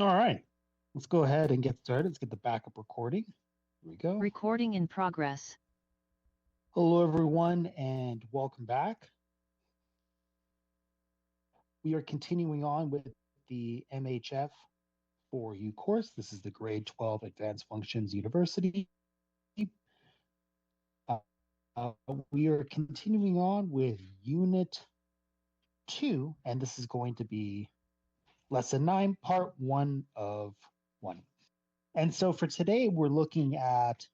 All right, let's go ahead and get started. Let's get the backup recording. Here we go. Recording in progress. Hello, everyone, and welcome back. We are continuing on with the MHF4U course. This is the grade 12 Advanced Functions University. Uh, we are continuing on with Unit 2, and this is going to be Lesson 9, Part 1 of 1. And so for today, we're looking at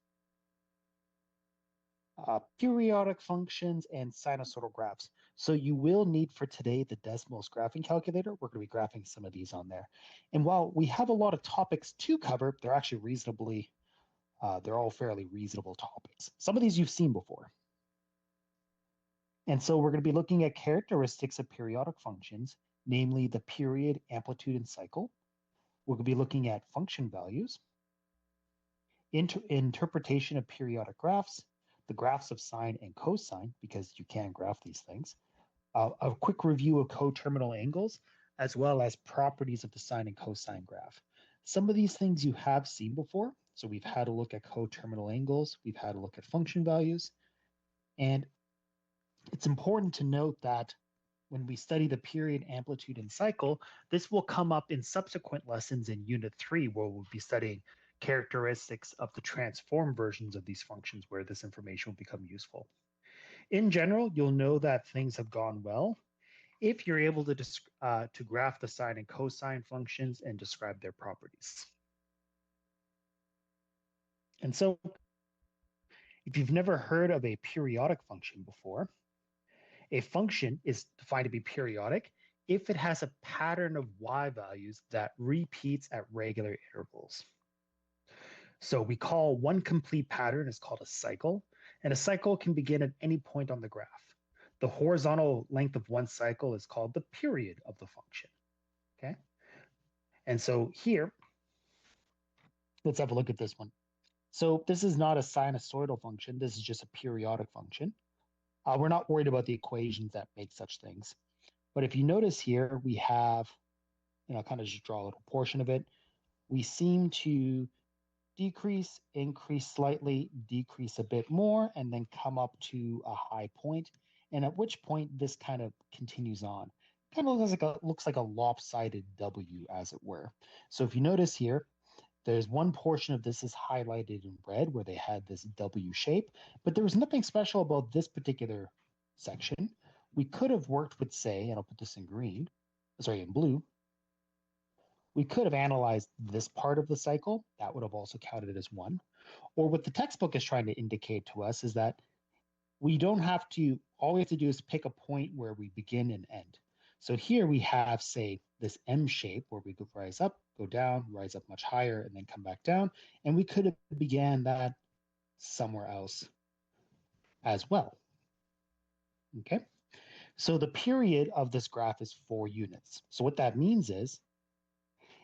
periodic functions and sinusoidal graphs. So you will need for today the Desmos graphing calculator. We're going to be graphing some of these on there. And while we have a lot of topics to cover, they're actually they're all fairly reasonable topics. Some of these you've seen before. And so we're going to be looking at characteristics of periodic functions, namely the period, amplitude, and cycle. We're going to be looking at function values, interpretation of periodic graphs, the graphs of sine and cosine, because you can graph these things, a quick review of coterminal angles, as well as properties of the sine and cosine graph. Some of these things you have seen before. So we've had a look at coterminal angles, we've had a look at function values, and it's important to note that when we study the period, amplitude, and cycle, this will come up in subsequent lessons in Unit 3, where we'll be studying characteristics of the transform versions of these functions where this information will become useful. In general, you'll know that things have gone well if you're able to graph the sine and cosine functions and describe their properties. And so if you've never heard of a periodic function before, a function is defined to be periodic if it has a pattern of y values that repeats at regular intervals. So we call one complete pattern is called a cycle, and a cycle can begin at any point on the graph. The horizontal length of one cycle is called the period of the function. Okay. And so here, let's have a look at this one. So this is not a sinusoidal function. This is just a periodic function. We're not worried about the equations that make such things. But if you notice here, we have, kind of just draw a little portion of it. We seem to decrease, increase slightly, decrease a bit more, and then come up to a high point. And at which point this kind of continues on. Kind of looks like a lopsided W, as it were. So if you notice here, there's one portion of this is highlighted in red where they had this W shape, but there was nothing special about this particular section. We could have worked with, say, and I'll put this in in blue. We could have analyzed this part of the cycle. That would have also counted as one. Or what the textbook is trying to indicate to us is that all we have to do is pick a point where we begin and end. So here we have, say, this M shape where we could rise up, go down, rise up much higher, and then come back down. And we could have began that somewhere else as well. Okay. So the period of this graph is 4 units. So what that means is,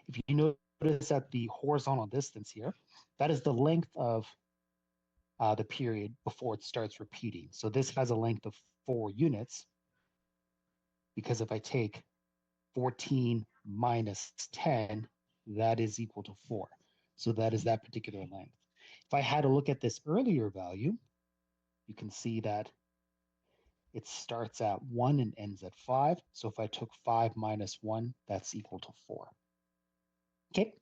if you notice at the horizontal distance here, that is the length of the period before it starts repeating. So this has a length of 4 units, because if I take 14 minus 10, that is equal to 4. So that is that particular length. If I had a look at this earlier value, you can see that it starts at 1 and ends at 5. So if I took 5 minus 1, that's equal to 4. Okay.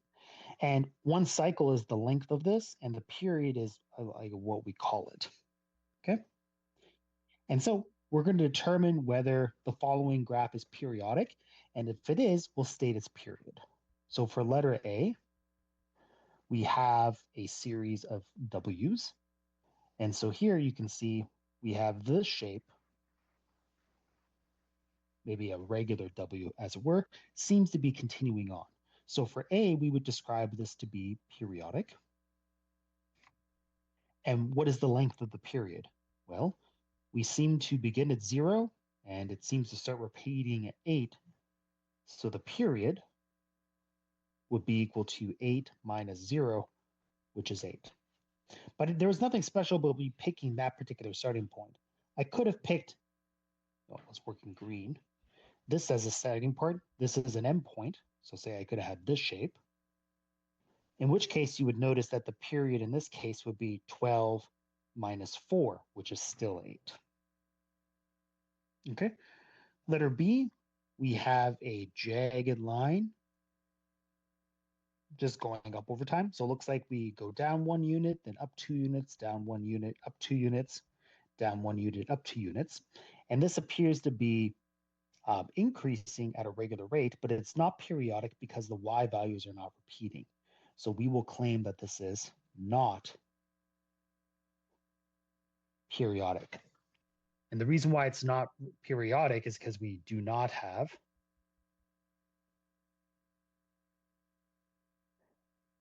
And one cycle is the length of this, and the period is like what we call it. Okay. And so we're going to determine whether the following graph is periodic. And if it is, we'll state its period. So for letter A, we have a series of W's. And so here you can see we have this shape, maybe a regular W as it were, seems to be continuing on. So for A, we would describe this to be periodic. And what is the length of the period? Well, we seem to begin at 0, and it seems to start repeating at 8. So the period would be equal to 8 minus 0, which is 8. But there was nothing special about me picking that particular starting point. I could have picked, let's work in green, this as a starting point. This is an end point. So say I could have had this shape. in which case you would notice that the period in this case would be 12 minus 4, which is still 8. Okay. Letter B, we have a jagged line just going up over time. So it looks like we go down 1 unit, then up 2 units, down 1 unit, up 2 units, down 1 unit, up 2 units. And this appears to be increasing at a regular rate, but it's not periodic because the y values are not repeating. So we will claim that this is not periodic. And the reason why it's not periodic is because we do not have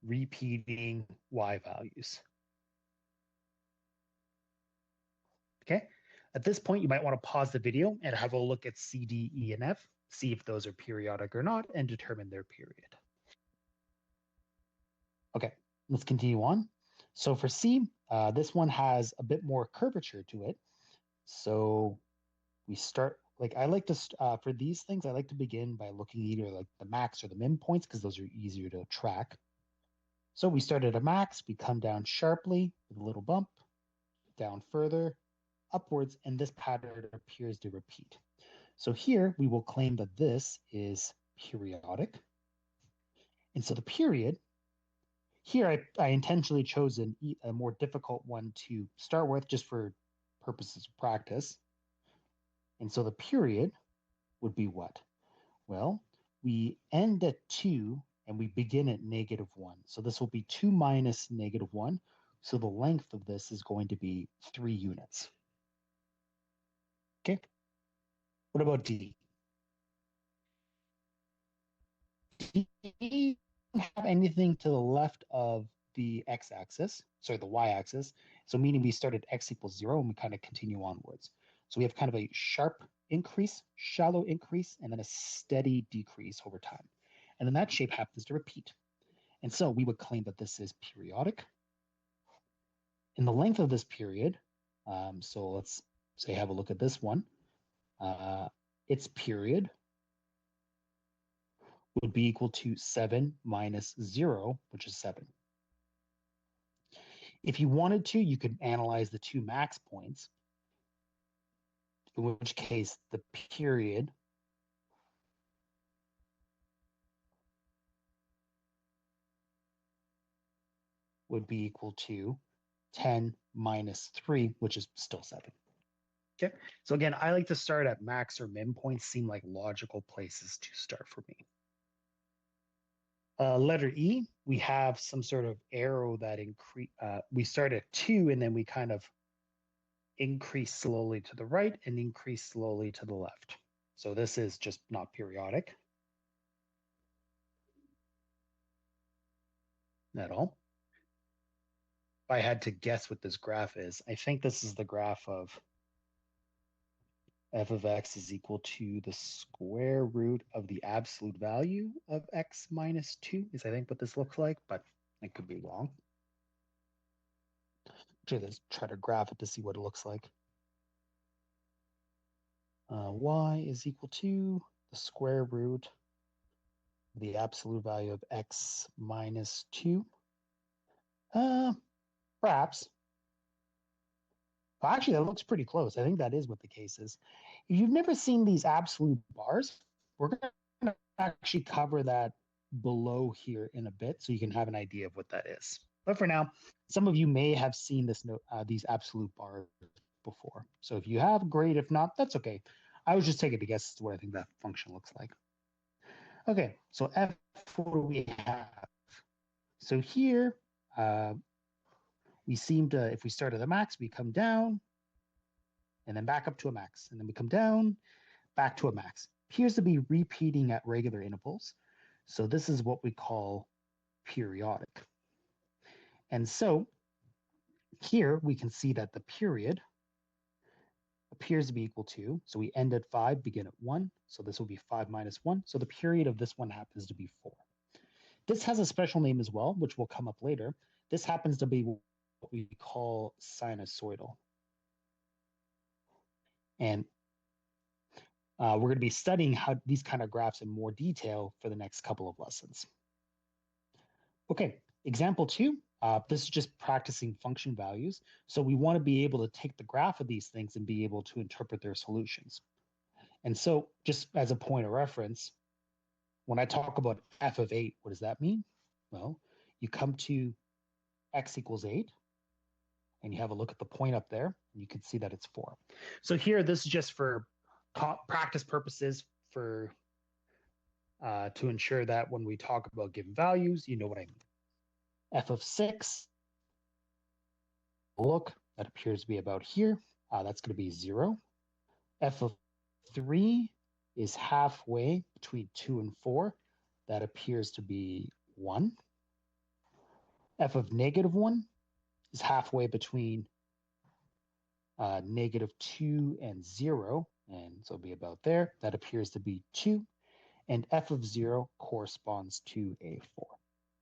repeating y values. Okay. At this point, you might want to pause the video and have a look at C, D, E, and F, see if those are periodic or not, and determine their period. Okay, let's continue on. So for C, this one has a bit more curvature to it. So we start, like I like to, for these things, I like to begin by looking either like the max or the min points because those are easier to track. So we start at a max, we come down sharply with a little bump, down further, upwards, and this pattern appears to repeat. So here we will claim that this is periodic. And so the period, here I intentionally chose a more difficult one to start with just for purposes of practice. And so the period would be what? Well, we end at 2 and we begin at -1. So this will be 2 minus -1. So the length of this is going to be 3 units. Okay. What about D? Do you have anything to the left of the x-axis, sorry, the y-axis? So meaning we start at x equals 0 and we kind of continue onwards. So we have kind of a sharp increase, shallow increase, and then a steady decrease over time. And then that shape happens to repeat. And so we would claim that this is periodic. In the length of this period, so let's say have a look at this one. Its period would be equal to 7 minus 0, which is 7. If you wanted to, you could analyze the two max points, in which case the period would be equal to 10 minus 3, which is still 7. Okay, so again, I like to start at max or min points, seem like logical places to start for me. Letter E, we have some sort of arrow that increase. We start at 2 and then we kind of increase slowly to the right and increase slowly to the left. So this is just not periodic at all. If I had to guess what this graph is, I think this is the graph of f of x is equal to the square root of the absolute value of x minus 2 is I think what this looks like, but I could be wrong. Let's try to graph it to see what it looks like. Y is equal to the square root of the absolute value of x minus 2. Perhaps. Well, actually, that looks pretty close. I think that is what the case is. If you've never seen these absolute bars, we're going to actually cover that below here in a bit so you can have an idea of what that is. But for now, some of you may have seen these absolute bars before. So if you have, great. If not, that's okay. I was just taking a guess as to what I think that function looks like. Okay, so F, what do we have? So here, we seem to, if we start at the max, we come down and then back up to a max, and then we come down, back to a max. Appears to be repeating at regular intervals. So this is what we call periodic. And so here we can see that the period appears to be equal to, so we end at 5, begin at 1. So this will be 5 minus 1. So the period of this one happens to be 4. This has a special name as well, which will come up later. This happens to be what we call sinusoidal. And we're going to be studying how these kind of graphs in more detail for the next couple of lessons. Okay, Example two, this is just practicing function values. So we want to be able to take the graph of these things and be able to interpret their solutions. And so just as a point of reference, when I talk about f of 8, what does that mean? Well, you come to x equals 8, and you have a look at the point up there, and you can see that it's 4. So here, this is just for practice purposes for to ensure that when we talk about given values, you know what I mean. F of 6, look, that appears to be about here. That's going to be 0. F of 3 is halfway between 2 and 4. That appears to be 1. F of negative 1 is halfway between negative 2 and 0, and so it'll be about there. That appears to be 2. And f of 0 corresponds to a 4.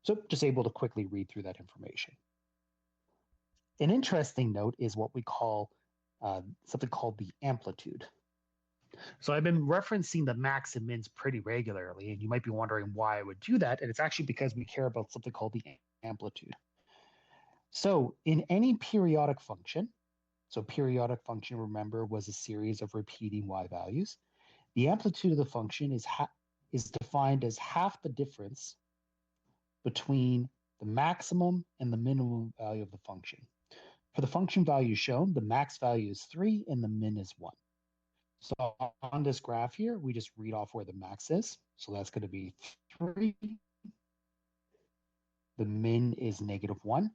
So just able to quickly read through that information. An interesting note is what we call something called the amplitude. So I've been referencing the max and mins pretty regularly, and you might be wondering why I would do that. And it's actually because we care about something called the amplitude. So in any periodic function, so periodic function, remember, was a series of repeating y values. The amplitude of the function is defined as half the difference between the maximum and the minimum value of the function. For the function value shown, the max value is 3 and the min is 1. So on this graph here, we just read off where the max is. So that's going to be 3. The min is negative 1.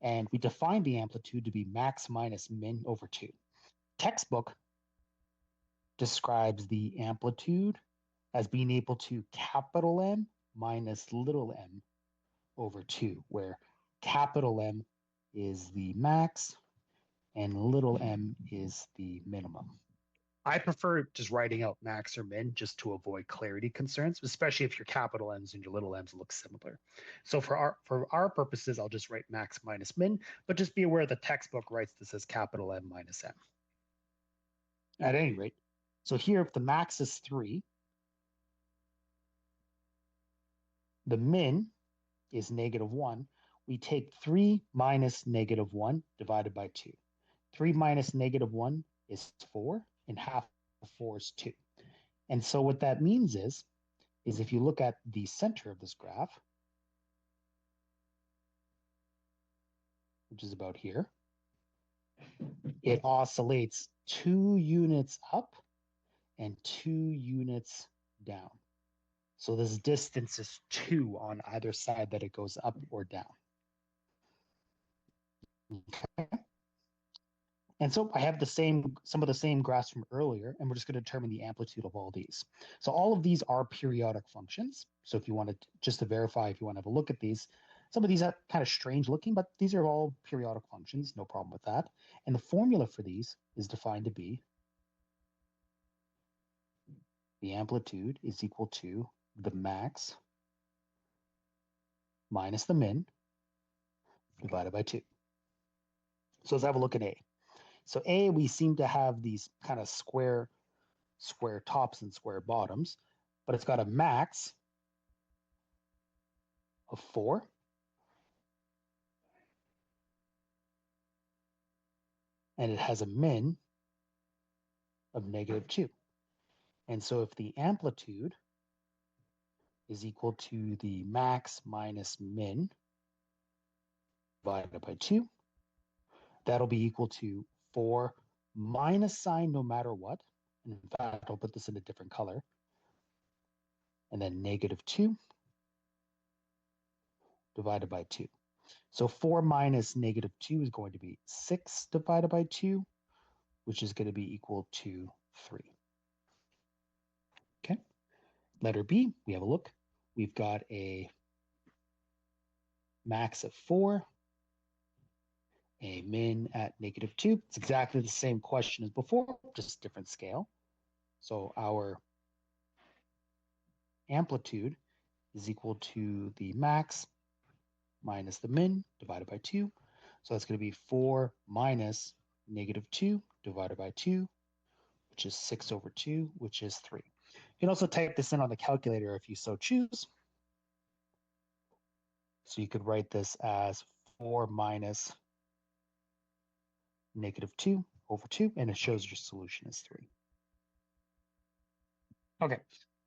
And we define the amplitude to be max minus min over 2. Textbook describes the amplitude as being able to capital M minus little m over 2, where capital M is the max and little m is the minimum. I prefer just writing out max or min just to avoid clarity concerns, especially if your capital M's and your little m's look similar. So for our purposes, I'll just write max minus min, but just be aware the textbook writes this as capital M minus m. At any rate, so here if the max is 3, the min is negative 1, we take 3 minus negative 1 divided by 2. 3 minus negative 1 is 4, and half of 4 is 2. And so what that means is if you look at the center of this graph, which is about here, it oscillates 2 units up and 2 units down. So this distance is 2 on either side that it goes up or down. Okay. And so I have some of the same graphs from earlier, and we're just going to determine the amplitude of all these. So all of these are periodic functions. So if you want to, just to verify, if you want to have a look at these, some of these are kind of strange looking, but these are all periodic functions, no problem with that. And the formula for these is defined to be the amplitude is equal to the max minus the min divided by 2. So let's have a look at A. So A, we seem to have these kind of square tops and square bottoms, but it's got a max of 4. And it has a min of negative 2. And so if the amplitude is equal to the max minus min divided by 2, that'll be equal to 4 minus sine no matter what. And in fact, I'll put this in a different color. And then negative 2 divided by 2. So 4 minus negative 2 is going to be 6 divided by 2, which is going to be equal to 3. Okay. Letter B, we have a look. We've got a max of 4, a min at negative 2. It's exactly the same question as before, just different scale. So our amplitude is equal to the max minus the min divided by 2. So that's going to be 4 minus negative 2 divided by 2, which is 6 over 2, which is 3. You can also type this in on the calculator if you so choose. So you could write this as 4 minus negative 2 over 2, and it shows your solution is 3. Okay,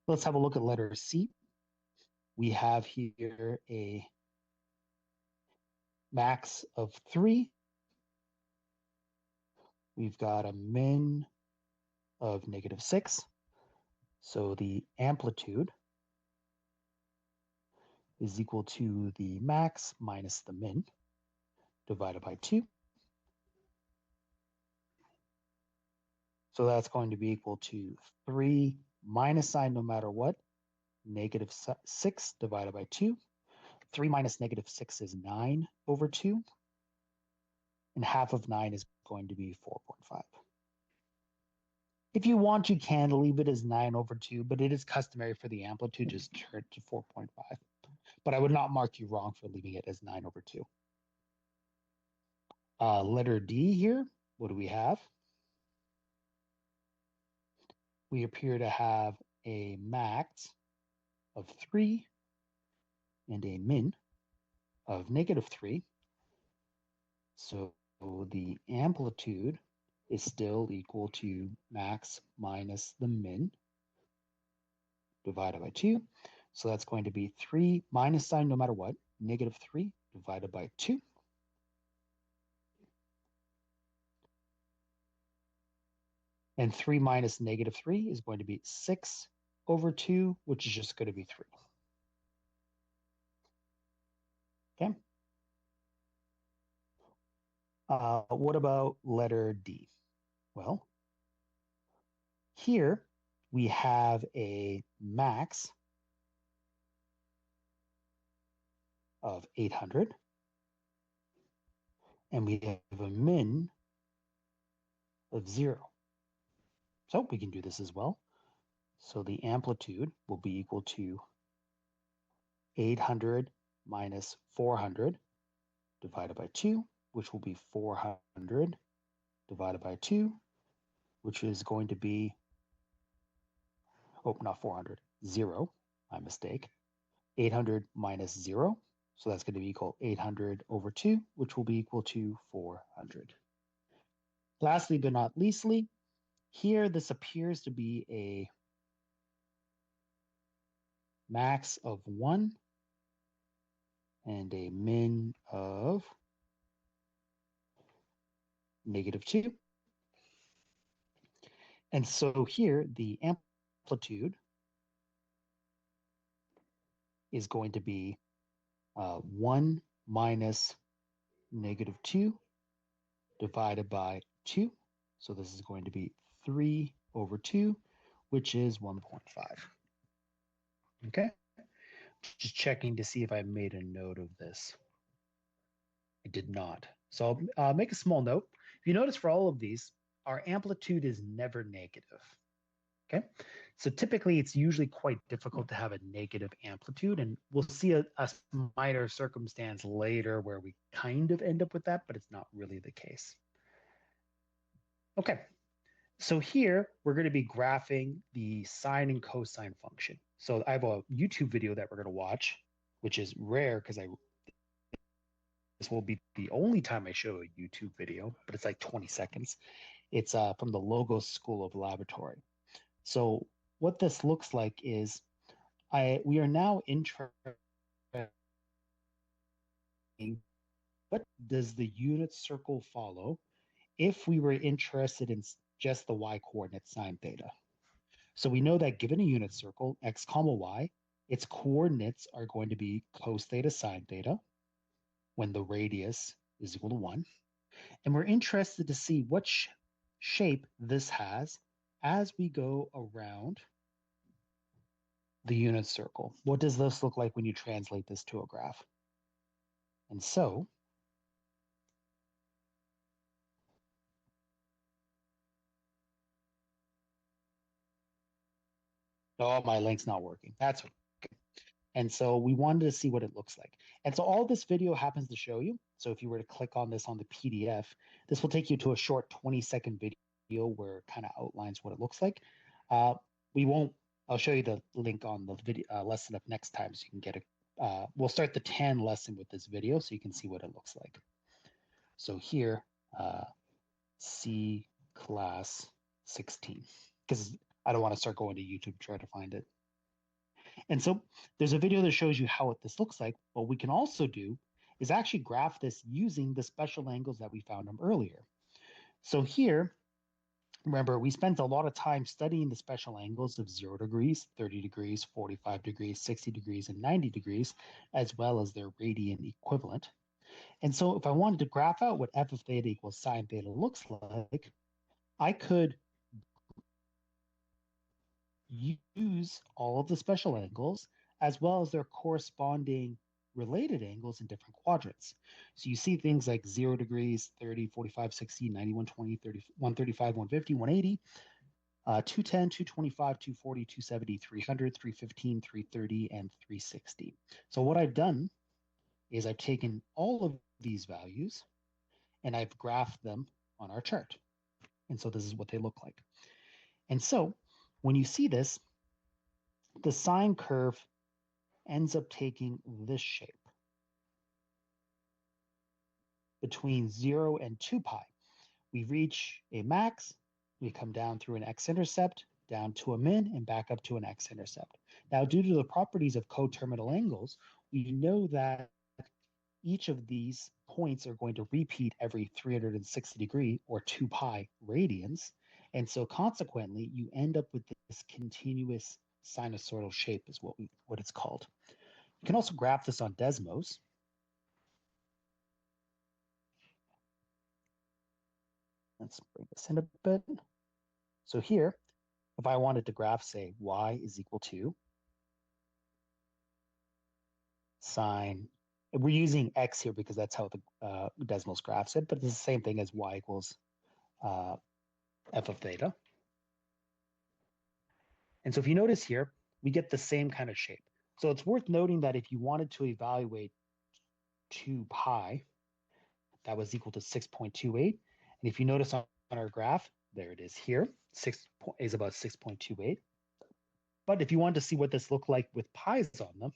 let's have a look at letter C. We have here a max of 3. We've got a min of negative 6. So the amplitude is equal to the max minus the min divided by 2. So that's going to be equal to 3 minus sine no matter what, negative 6 divided by 2. 3 minus negative 6 is 9 over 2. And half of 9 is going to be 4.5. If you want, you can leave it as 9 over 2, but it is customary for the amplitude just turn to 4.5. But I would not mark you wrong for leaving it as 9 over 2. Letter D here, what do we have? We appear to have a max of 3 and a min of negative 3. So the amplitude is still equal to max minus the min divided by 2. So that's going to be 3 minus sine no matter what, negative 3 divided by 2. And 3 minus negative 3 is going to be 6 over 2, which is just going to be 3. Okay. What about letter D? Well, here we have a max of 800, and we have a min of 0. So we can do this as well. So the amplitude will be equal to 800 minus 400 divided by 2, which will be 400 divided by 2, which is going to be, oh, not 400, 0, my mistake. 800 minus 0, so that's going to be equal 800 over 2, which will be equal to 400. Lastly, but not leastly, here this appears to be a max of 1 and a min of negative 2. And so here the amplitude is going to be 1 minus negative 2 divided by 2. So this is going to be 3 over 2, which is 1.5. Okay. Just checking to see if I made a note of this. I did not. So I'll make a small note. If you notice for all of these, our amplitude is never negative. Okay. So typically it's usually quite difficult to have a negative amplitude, and we'll see a minor circumstance later where we kind of end up with that, but it's not really the case. Okay. So here we're going to be graphing the sine and cosine function. So I have a YouTube video that we're going to watch, which is rare because this will be the only time I show a YouTube video, but it's like 20 seconds. It's from the Logos School of Laboratory. So what this looks like is we are now interested in what does the unit circle follow if we were interested in just the y coordinate sine theta. So we know that given a unit circle, x comma y, its coordinates are going to be cos theta sine theta when the radius is equal to 1. And we're interested to see what shape this has as we go around the unit circle. What does this look like when you translate this to a graph? And so oh, my link's not working. That's okay. And so we wanted to see what it looks like. And so all this video happens to show you. So if you were to click on this on the PDF, this will take you to a short 20-second video where it kind of outlines what it looks like. We won't, I'll show you the link on the video lesson up next time so you can get we'll start the tan lesson with this video so you can see what it looks like. So here, C class 16, because I don't want to start going to YouTube to try to find it. And so there's a video that shows you how this looks like. What we can also do is actually graph this using the special angles that we found them earlier. So here, remember, we spent a lot of time studying the special angles of 0 degrees, 30 degrees, 45 degrees, 60 degrees, and 90 degrees, as well as their radian equivalent. And so if I wanted to graph out what f of theta equals sine theta looks like, I could use all of the special angles as well as their corresponding related angles in different quadrants. So you see things like 0 degrees, 30, 45, 60, 90, 120, 30, 135, 150, 180, 210, 225, 240, 270, 300, 315, 330, and 360. So what I've done is I've taken all of these values and I've graphed them on our chart. And so this is what they look like. And so when you see this, the sine curve ends up taking this shape between 0 and 2 pi. We reach a max, we come down through an x-intercept, down to a min, and back up to an x-intercept. Now, due to the properties of coterminal angles, we know that each of these points are going to repeat every 360 degree or 2 pi radians. And so consequently, you end up with this continuous sinusoidal shape is what it's called. You can also graph this on Desmos. Let's bring this in a bit. So here, if I wanted to graph, say, y is equal to sine, we're using x here because that's how the Desmos graphs it, but it's the same thing as y equals f of theta. And so if you notice here, we get the same kind of shape. So it's worth noting that if you wanted to evaluate 2 pi, that was equal to 6.28. And if you notice on our graph, there it is here, 6 is about 6.28. But if you want to see what this looked like with pi's on them,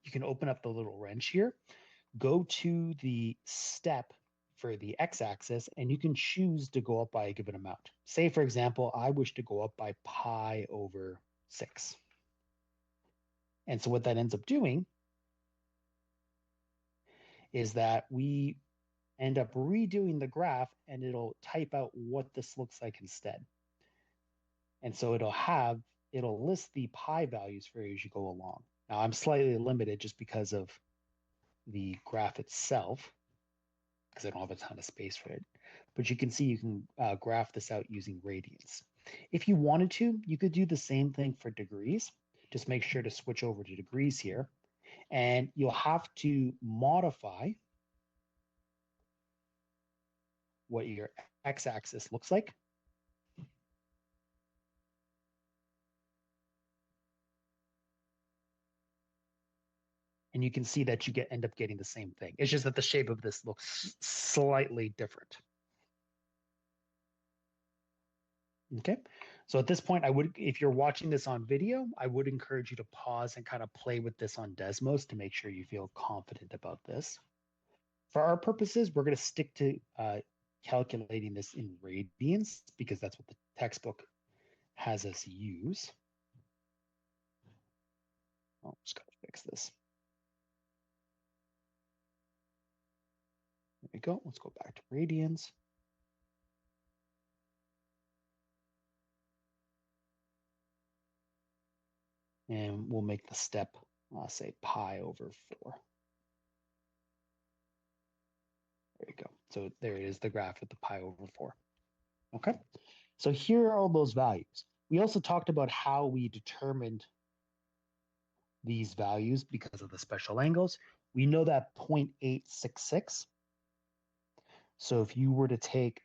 you can open up the little wrench here, go to the step for the x-axis, and you can choose to go up by a given amount. Say, for example, I wish to go up by pi over 6. And so what that ends up doing is that we end up redoing the graph, and it'll type out what this looks like instead. And so it'll list the pi values for you as you go along. Now, I'm slightly limited just because of the graph itself, because I don't have a ton of space for it. But you can see you can graph this out using radians. If you wanted to, you could do the same thing for degrees. Just make sure to switch over to degrees here. And you'll have to modify what your x-axis looks like. And you can see that you end up getting the same thing. It's just that the shape of this looks slightly different. Okay, so at this point, if you're watching this on video, I would encourage you to pause and kind of play with this on Desmos to make sure you feel confident about this. For our purposes, we're going to stick to calculating this in radians because that's what the textbook has us use. Oh, just got to fix this. There we go. Let's go back to radians. And we'll make the step, say, pi over 4. There you go. So there it is, the graph with the pi over 4. Okay, so here are all those values. We also talked about how we determined these values because of the special angles. We know that 0.866. So if you were to take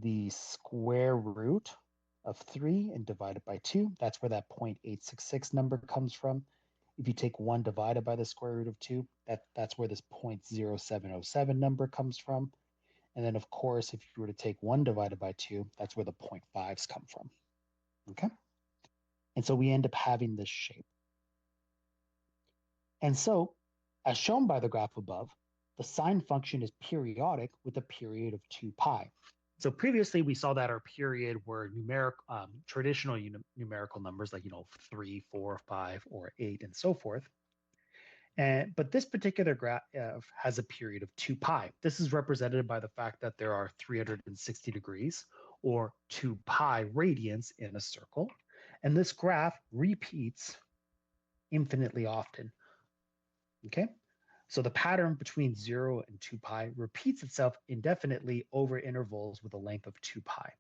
the square root of 3 and divide it by 2, that's where that 0.866 number comes from. If you take 1 divided by the square root of 2, that's where this 0.0707 number comes from. And then, of course, if you were to take 1 divided by 2, that's where the 0.5s come from. Okay? And so we end up having this shape. And so, as shown by the graph above, the sine function is periodic with a period of 2 pi. So previously we saw that our period were traditional numerical numbers like 3, 4, 5, or 8, and so forth. But this particular graph has a period of 2 pi. This is represented by the fact that there are 360 degrees or 2 pi radians in a circle. And this graph repeats infinitely often. Okay? So the pattern between 0 and 2 pi repeats itself indefinitely over intervals with a length of 2 pi.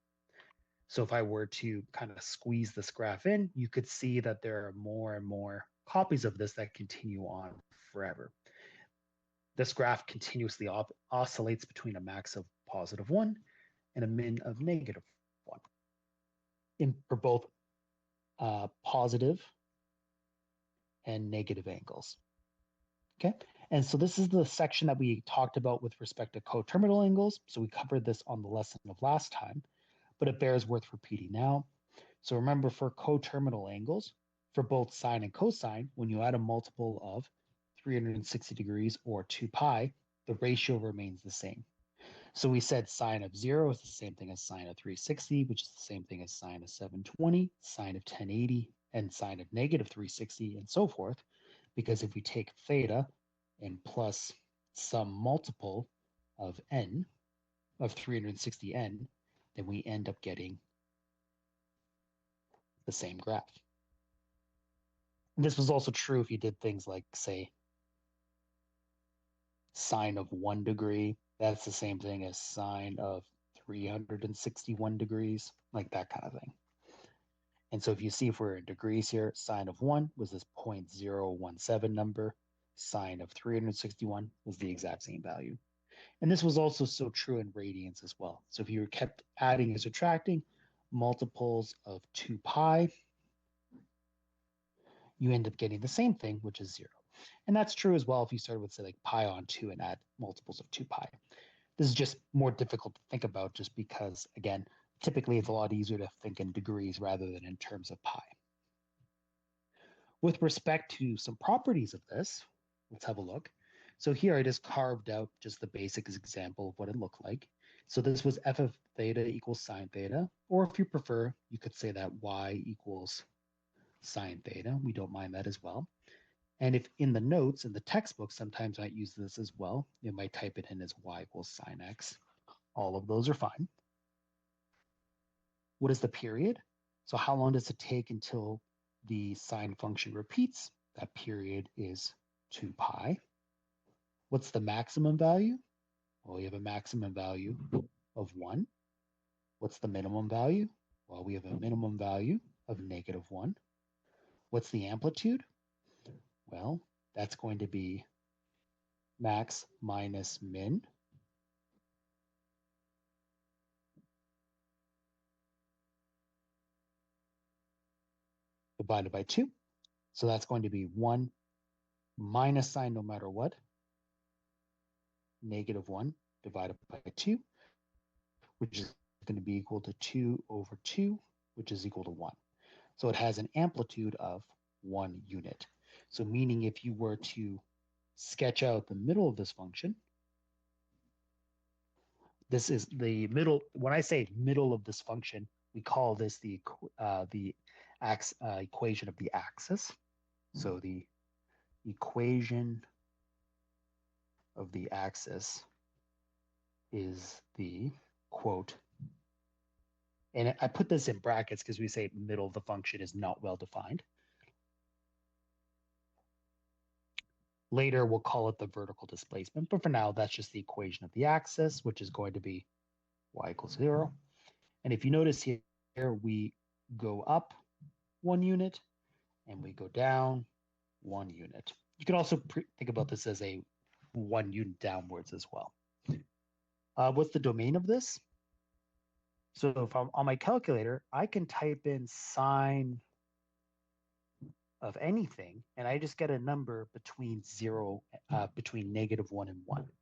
So if I were to kind of squeeze this graph in, you could see that there are more and more copies of this that continue on forever. This graph continuously oscillates between a max of +1 and a min of -1 for both positive and negative angles. Okay, and so this is the section that we talked about with respect to coterminal angles. So we covered this on the lesson of last time, but it bears worth repeating now. So remember, for coterminal angles, for both sine and cosine, when you add a multiple of 360 degrees or 2 pi, the ratio remains the same. So we said sine of 0 is the same thing as sine of 360, which is the same thing as sine of 720, sine of 1080, and sine of -360, and so forth. Because if we take theta and plus some multiple of n, of 360n, then we end up getting the same graph. And this was also true if you did things like, say, sine of 1 degree. That's the same thing as sine of 361 degrees, like that kind of thing. And so if you see, if we're in degrees here, sine of 1 was this 0.017 number. Sine of 361 was the exact same value. And this was also so true in radians as well. So if you kept adding and subtracting multiples of 2 pi, you end up getting the same thing, which is 0. And that's true as well if you started with, say, like pi on 2 and add multiples of 2 pi. This is just more difficult to think about just because, again, typically it's a lot easier to think in degrees rather than in terms of pi. With respect to some properties of this, let's have a look. So here I just carved out just the basic example of what it looked like. So this was f of theta equals sine theta, or if you prefer, you could say that y equals sine theta. We don't mind that as well. And if in the notes in the textbook, sometimes I use this as well. You might type it in as y equals sine x. All of those are fine. What is the period? So how long does it take until the sine function repeats? That period is 2 pi. What's the maximum value? Well, we have a maximum value of 1. What's the minimum value? Well, we have a minimum value of -1. What's the amplitude? Well, that's going to be max minus min. Divided by 2. So that's going to be 1 minus sine no matter what, -1 divided by 2, which is going to be equal to 2 over 2, which is equal to 1. So it has an amplitude of 1 unit. So meaning if you were to sketch out the middle of this function, this is the middle. When I say middle of this function, we call this the equation of the axis. So the equation of the axis is the quote, and I put this in brackets because we say middle of the function is not well defined. Later, we'll call it the vertical displacement, but for now, that's just the equation of the axis, which is going to be y equals 0. And if you notice here, we go up 1 unit and we go down 1 unit. You can also think about this as a 1 unit downwards as well. What's the domain of this? So if I'm on my calculator, I can type in sine of anything, and I just get a number between between -1 and 1.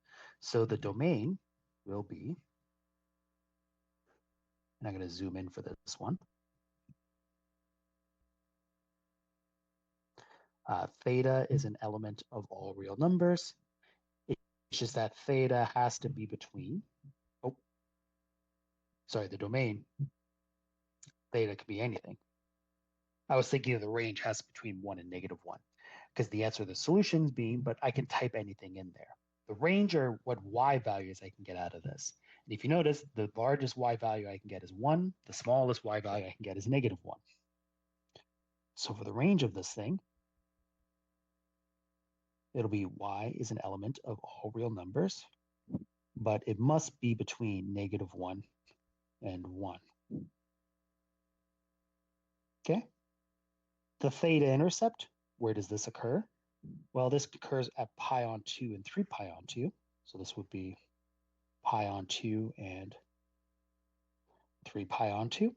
So the domain will be, and I'm going to zoom in for this one. Theta is an element of all real numbers. It's just that theta has to be between, the domain. Theta could be anything. I was thinking of the range has between 1 and -1 because the answer to the solutions being, but I can type anything in there. The range are what y values I can get out of this. And if you notice, the largest y value I can get is 1. The smallest y value I can get is -1. So for the range of this thing, it'll be y is an element of all real numbers, but it must be between -1 and 1. Okay? The theta intercept, where does this occur? Well, this occurs at pi on 2 and 3 pi on 2. So this would be pi on 2 and 3 pi on 2.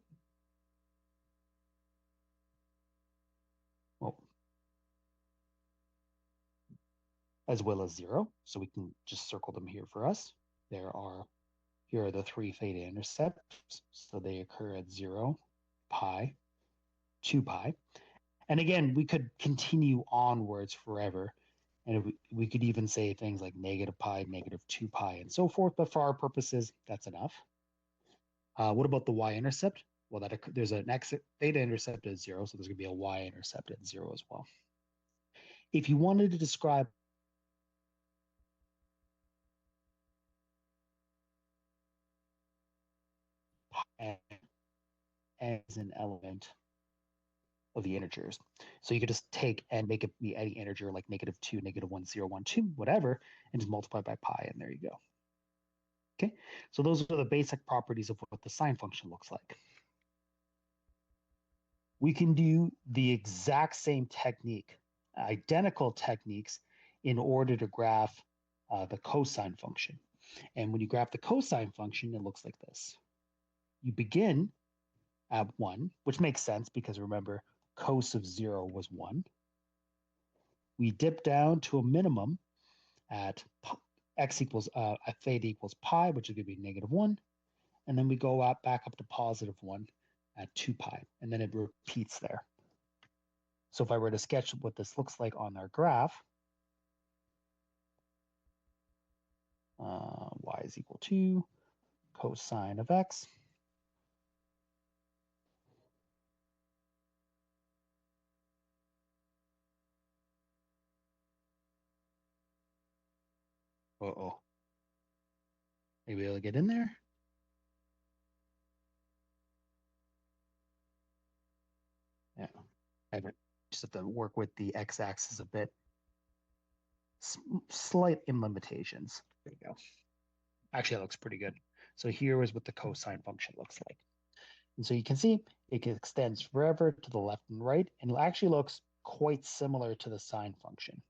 Well, as well as 0. So we can just circle them here for us. Here are the 3 theta intercepts. So they occur at 0, pi, 2 pi. And again, we could continue onwards forever. And we could even say things like -pi, -2 pi, and so forth. But for our purposes, that's enough. What about the y-intercept? Well, there's an theta intercept at 0, so there's going to be a y-intercept at 0 as well. If you wanted to describe pi as an element of the integers. So you could just take and make it be any integer like -2, -1, 0, 1, 2, whatever, and just multiply by pi, and there you go. Okay, so those are the basic properties of what the sine function looks like. We can do the exact same technique, identical techniques, in order to graph the cosine function. And when you graph the cosine function, it looks like this. You begin at 1, which makes sense because remember, cos of 0 was 1. We dip down to a minimum at x equals at theta equals pi, which is going to be -1. And then we go back up to +1 at 2 pi, and then it repeats there. So if I were to sketch what this looks like on our graph, y is equal to cosine of x. Uh-oh. Maybe it'll get in there. Yeah. I just have to work with the x-axis a bit. Slight limitations. There you go. Actually, that looks pretty good. So here is what the cosine function looks like. And so you can see it extends forever to the left and right, and it actually looks quite similar to the sine function.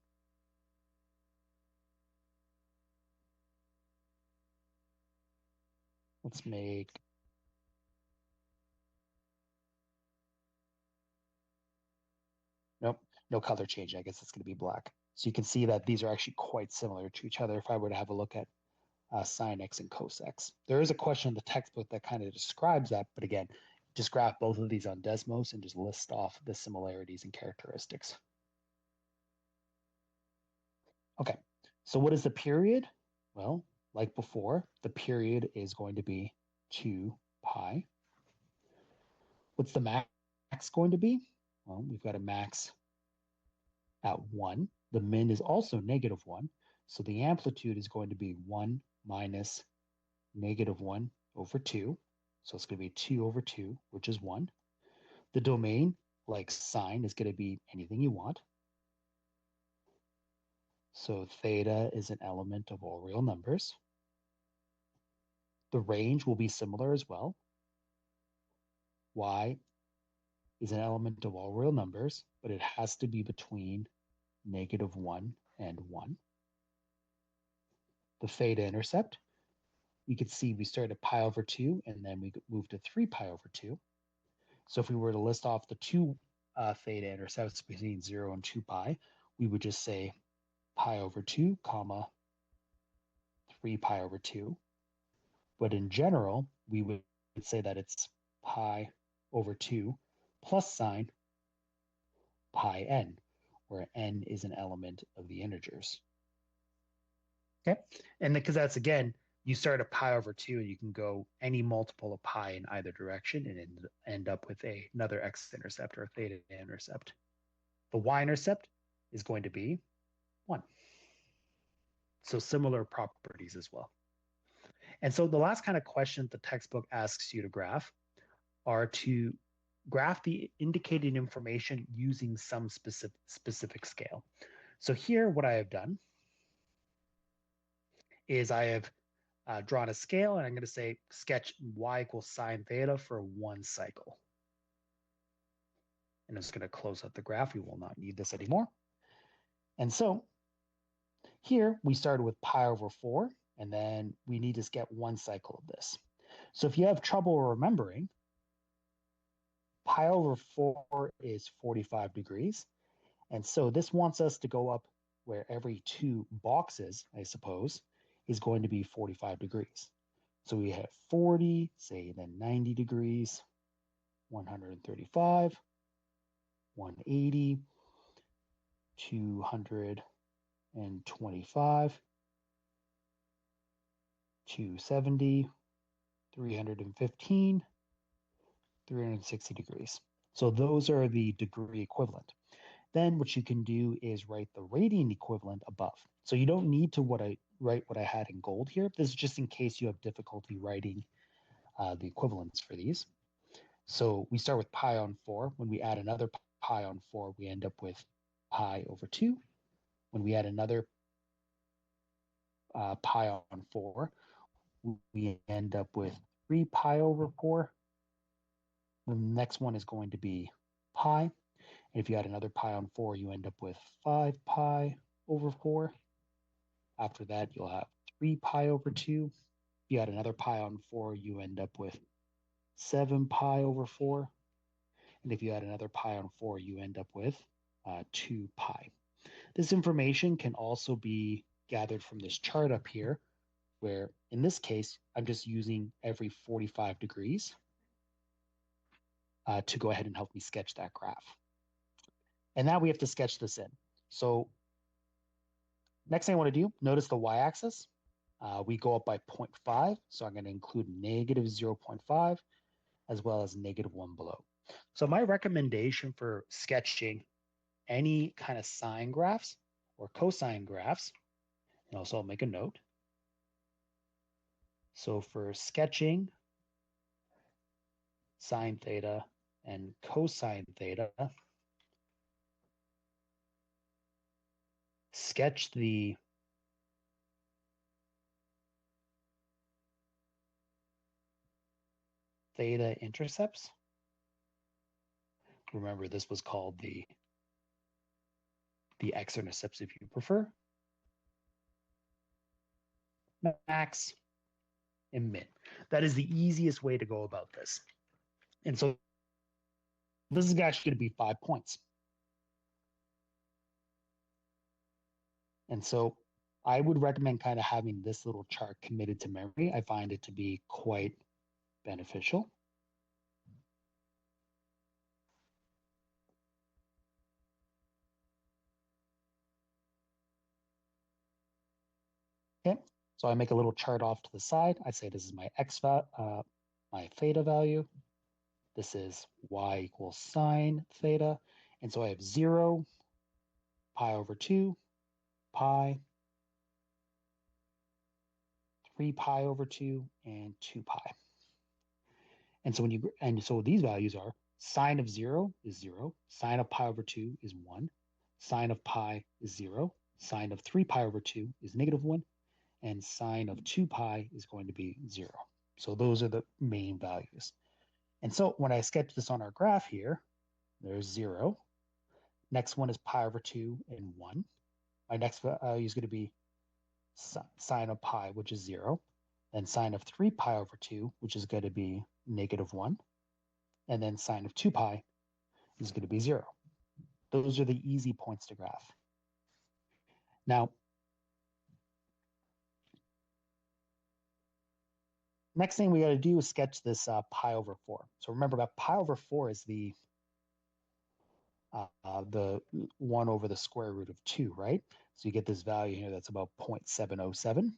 Let's make nope, no color change. I guess it's going to be black. So you can see that these are actually quite similar to each other if I were to have a look at sine x and cos x. There is a question in the textbook that kind of describes that, but again, just graph both of these on Desmos and just list off the similarities and characteristics. Okay, so what is the period? Well, like before, the period is going to be 2 pi. What's the max going to be? Well, we've got a max at 1. The min is also -1. So the amplitude is going to be 1 minus -1 over 2. So it's going to be 2 over 2, which is 1. The domain, like sine, is going to be anything you want. So theta is an element of all real numbers. The range will be similar as well. Y is an element of all real numbers, but it has to be between -1 and 1. The theta intercept, we could see we start at pi over 2, and then we move to 3 pi over 2. So if we were to list off the two theta intercepts between 0 and 2 pi, we would just say pi over 2, comma, 3 pi over 2. But in general, we would say that it's pi over 2 plus sine pi n, where n is an element of the integers. Okay, and because that's, again, you start at pi over 2 and you can go any multiple of pi in either direction and end up with another x-intercept or a theta-intercept. The y-intercept is going to be 1. So similar properties as well. And so the last kind of question the textbook asks you to graph are to graph the indicated information using some specific scale. So here, what I have done is I have drawn a scale, and I'm going to say sketch y equals sine theta for 1 cycle. And I'm just going to close out the graph. We will not need this anymore. And so here we started with pi over 4, and then we need to get 1 cycle of this. So if you have trouble remembering, pi over 4 is 45 degrees. And so this wants us to go up where every 2 boxes, I suppose, is going to be 45 degrees. So we have 40, say then 90 degrees, 135, 180, 225, 270, 315, 360 degrees. So those are the degree equivalent. Then what you can do is write the radian equivalent above. So you don't need to write what I had in gold here. This is just in case you have difficulty writing the equivalents for these. So we start with pi on 4. When we add another pi on 4, we end up with pi over 2. When we add another pi on 4, we end up with 3 pi over 4. The next one is going to be pi. And if you add another pi on 4, you end up with 5 pi over 4. After that, you'll have 3 pi over 2. If you add another pi on 4, you end up with 7 pi over 4. And if you add another pi on 4, you end up with 2 pi. This information can also be gathered from this chart up here, where in this case, I'm just using every 45 degrees to go ahead and help me sketch that graph. And now we have to sketch this in. So next thing I want to do, notice the y-axis. We go up by 0.5, so I'm going to include negative 0.5 as well as negative 1 below. So my recommendation for sketching any kind of sine graphs or cosine graphs, and also I'll make a note. So for sketching sine theta and cosine theta, sketch the theta intercepts. Remember, this was called the x-intercepts if you prefer. Max and min. That is the easiest way to go about this. And so this is actually going to be 5 points. And so I would recommend kind of having this little chart committed to memory. I find it to be quite beneficial. Okay, so I make a little chart off to the side. I say this is my my theta value. This is y equals sine theta. And so I have 0, pi over 2, pi, 3 pi over 2, and 2 pi. And so so these values are sine of 0 is 0, sine of pi over 2 is 1, sine of pi is 0, sine of 3 pi over 2 is negative 1, and sine of 2 pi is going to be 0. So those are the main values. And so when I sketch this on our graph here, there's 0. Next one is pi over 2 and 1. My next value is going to be sine of pi, which is 0. Then sine of 3 pi over 2, which is going to be negative 1. And then sine of 2 pi is going to be 0. Those are the easy points to graph. Now, next thing we got to do is sketch this pi over 4. So remember that pi over 4 is the the 1 over the square root of 2, right? So you get this value here that's about 0.707.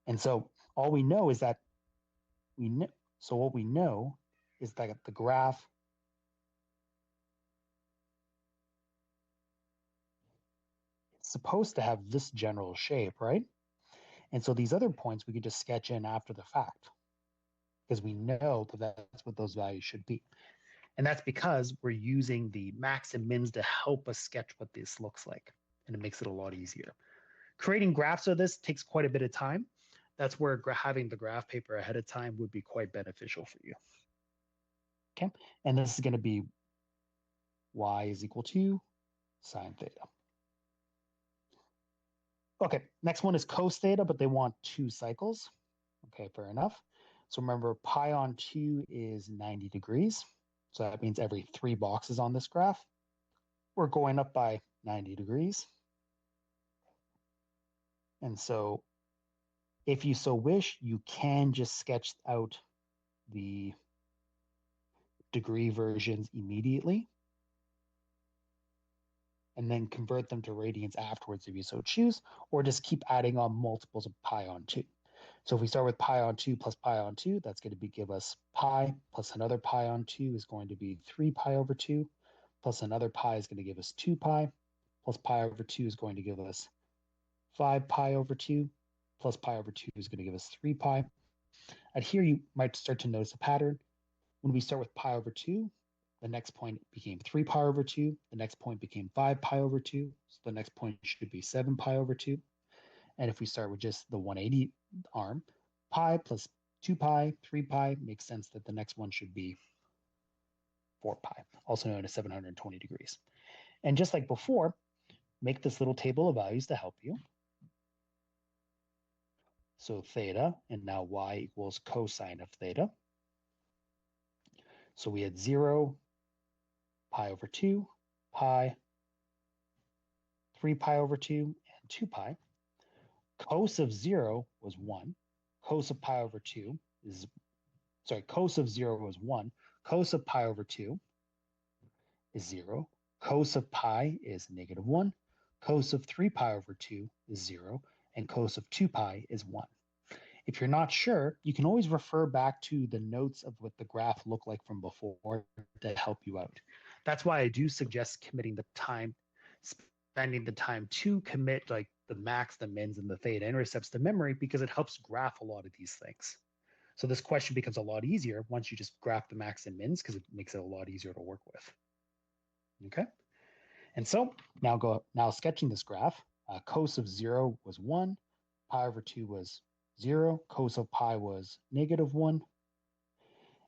And so all we know is that what we know is that the graph is supposed to have this general shape, right? And so these other points we could just sketch in after the fact because we know that that's what those values should be. And that's because we're using the max and mins to help us sketch what this looks like. And it makes it a lot easier. Creating graphs of this takes quite a bit of time. That's where having the graph paper ahead of time would be quite beneficial for you. Okay, and this is going to be y is equal to sine theta. Okay, next one is cos theta, but they want 2 cycles. Okay, fair enough. So remember, pi on 2 is 90 degrees. So that means every 3 boxes on this graph, we're going up by 90 degrees. And so if you so wish, you can just sketch out the degree versions immediately and then convert them to radians afterwards if you so choose, or just keep adding on multiples of pi on 2. So if we start with pi on 2 plus pi on 2, that's going to give us pi plus another pi on 2 is going to be 3 pi over 2, plus another pi is going to give us 2 pi, plus pi over 2 is going to give us 5 pi over 2, plus pi over 2 is going to give us 3 pi. And here you might start to notice a pattern. When we start with pi over 2, the next point became 3 pi over 2. The next point became 5 pi over 2. So the next point should be 7 pi over 2. And if we start with just the 180 arm, pi plus 2 pi, 3 pi, makes sense that the next one should be 4 pi, also known as 720 degrees. And just like before, make this little table of values to help you. So theta, and now y equals cosine of theta. So we had 0, pi over 2, pi, 3 pi over 2, and 2 pi. Cos of 0 was 1. Cos of pi over 2 is, cos of 0 was 1. Cos of pi over 2 is 0. Cos of pi is negative 1. Cos of 3 pi over 2 is 0. And cos of 2 pi is 1. If you're not sure, you can always refer back to the notes of what the graph looked like from before to help you out. That's why I do suggest spending the time to commit like the max, the mins, and the theta intercepts to memory because it helps graph a lot of these things. So this question becomes a lot easier once you just graph the max and mins because it makes it a lot easier to work with. Okay. And so now sketching this graph, cos of 0 was 1, pi over 2 was 0, cos of pi was negative 1,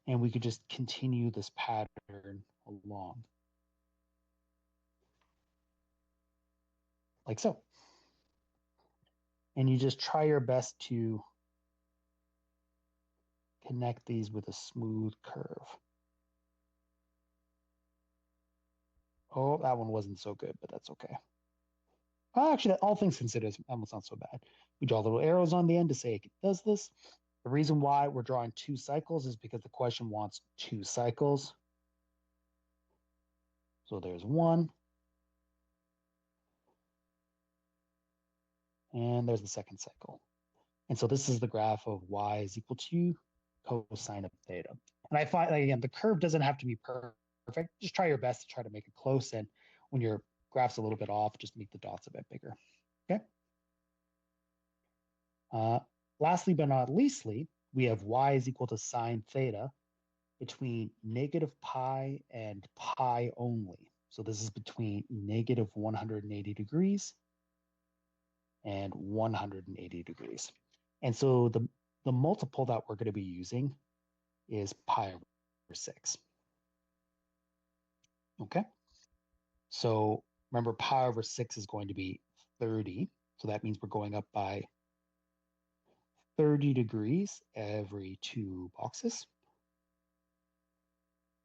and we could just continue this pattern along. Like so. And you just try your best to connect these with a smooth curve. Oh, that one wasn't so good, but that's okay. Actually, all things considered, that one's not so bad. We draw little arrows on the end to say it does this. The reason why we're drawing 2 cycles is because the question wants 2 cycles. So there's 1. And there's the second cycle. And so this is the graph of y is equal to cosine of theta. And I find, again, the curve doesn't have to be perfect. Just try your best to try to make it close. And when your graph's a little bit off, just make the dots a bit bigger. Okay. Lastly, but not leastly, we have y is equal to sine theta between negative pi and pi only. So this is between negative 180 degrees and 180 degrees. And so the multiple that we're going to be using is pi over 6. Okay. So remember, pi over 6 is going to be 30. So that means we're going up by 30 degrees every 2 boxes.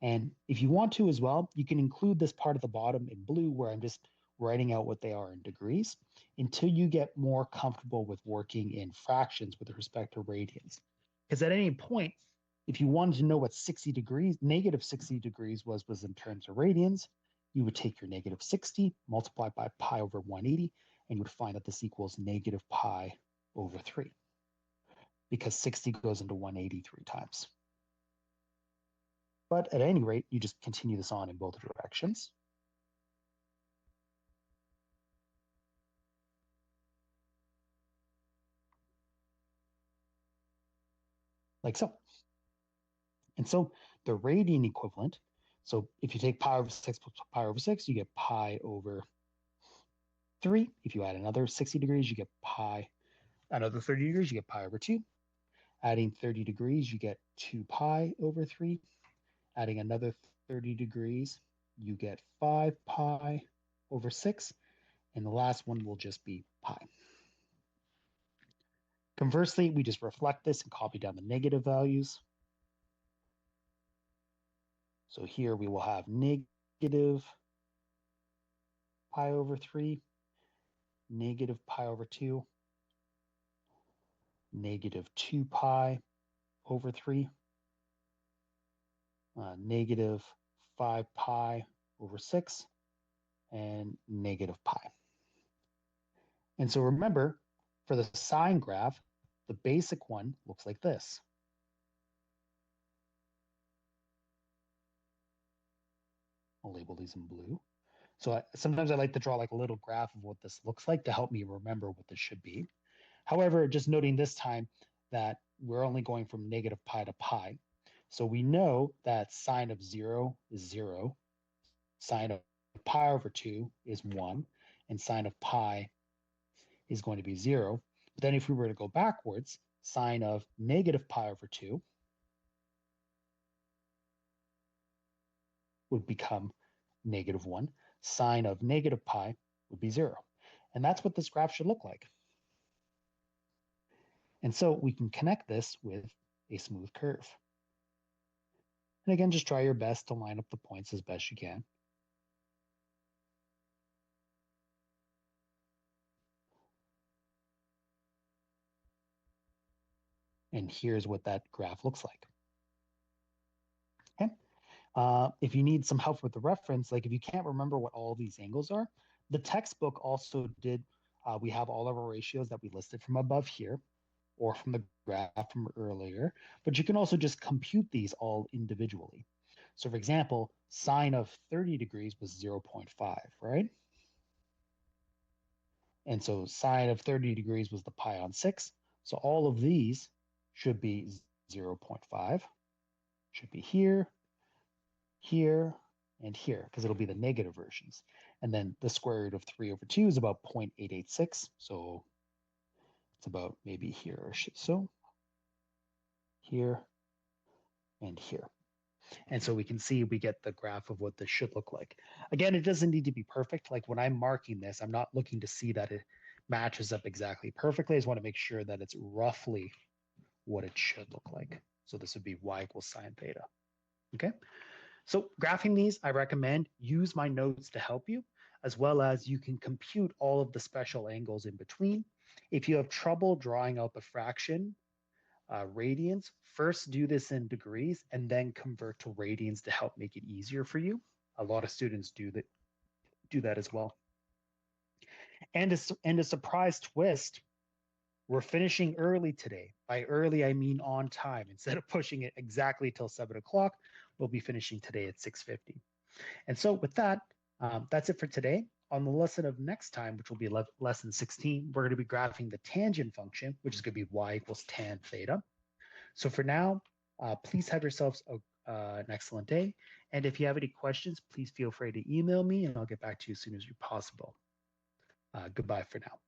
And if you want to as well, you can include this part at the bottom in blue where I'm just writing out what they are in degrees until you get more comfortable with working in fractions with respect to radians. Because at any point, If you wanted to know what 60 degrees, negative 60 degrees was in terms of radians, you would take your negative 60, multiply by pi over 180, and you would find that this equals negative pi over 3, because 60 goes into 180 3 times. But at any rate, you just continue this on in both directions. Like so. And so the radian equivalent, so if you take pi over 6 plus pi over 6, you get pi over 3. If you add another 60 degrees, you get pi. Another 30 degrees, you get pi over 2. Adding 30 degrees, you get 2 pi over 3. Adding another 30 degrees, you get 5 pi over 6. And the last one will just be pi. Conversely, we just reflect this and copy down the negative values. So here we will have negative pi over 3, negative pi over 2, negative 2 pi over 3, negative 5 pi over 6, and negative pi. And so remember, for the sine graph, the basic one looks like this. I'll label these in blue. So sometimes I like to draw like a little graph of what this looks like to help me remember what this should be. However, just noting this time that we're only going from negative pi to pi. So we know that sine of 0 is 0, sine of pi over 2 is 1, and sine of pi is going to be 0. But then if we were to go backwards, sine of negative pi over 2 would become negative 1. Sine of negative pi would be 0. And that's what this graph should look like. And so we can connect this with a smooth curve. And again, just try your best to line up the points as best you can. And here's what that graph looks like. Okay. If you need some help with the reference, like if you can't remember what all these angles are, the textbook also did, we have all of our ratios that we listed from above here, or from the graph from earlier, but you can also just compute these all individually. So for example, sine of 30 degrees was 0.5, right? And so sine of 30 degrees was the pi on 6. So all of these should be 0.5, should be here, here, and here, because it'll be the negative versions. And then the square root of 3 over 2 is about 0.886. So it's about maybe here or so, here, and here. And so we can see we get the graph of what this should look like. Again, it doesn't need to be perfect. Like when I'm marking this, I'm not looking to see that it matches up exactly perfectly. I just want to make sure that it's roughly what it should look like. So this would be y equals sine theta. Okay. So graphing these, I recommend use my notes to help you, as well as you can compute all of the special angles in between. If you have trouble drawing out the fraction, radians, first do this in degrees and then convert to radians to help make it easier for you. A lot of students do that as well. And a surprise twist, we're finishing early today. By early, I mean on time. Instead of pushing it exactly till 7 o'clock, we'll be finishing today at 6:50. And so with that, that's it for today. On the lesson of next time, which will be lesson 16, we're going to be graphing the tangent function, which is going to be y equals tan theta. So for now, please have yourselves an excellent day. And if you have any questions, please feel free to email me and I'll get back to you as soon as possible. Goodbye for now.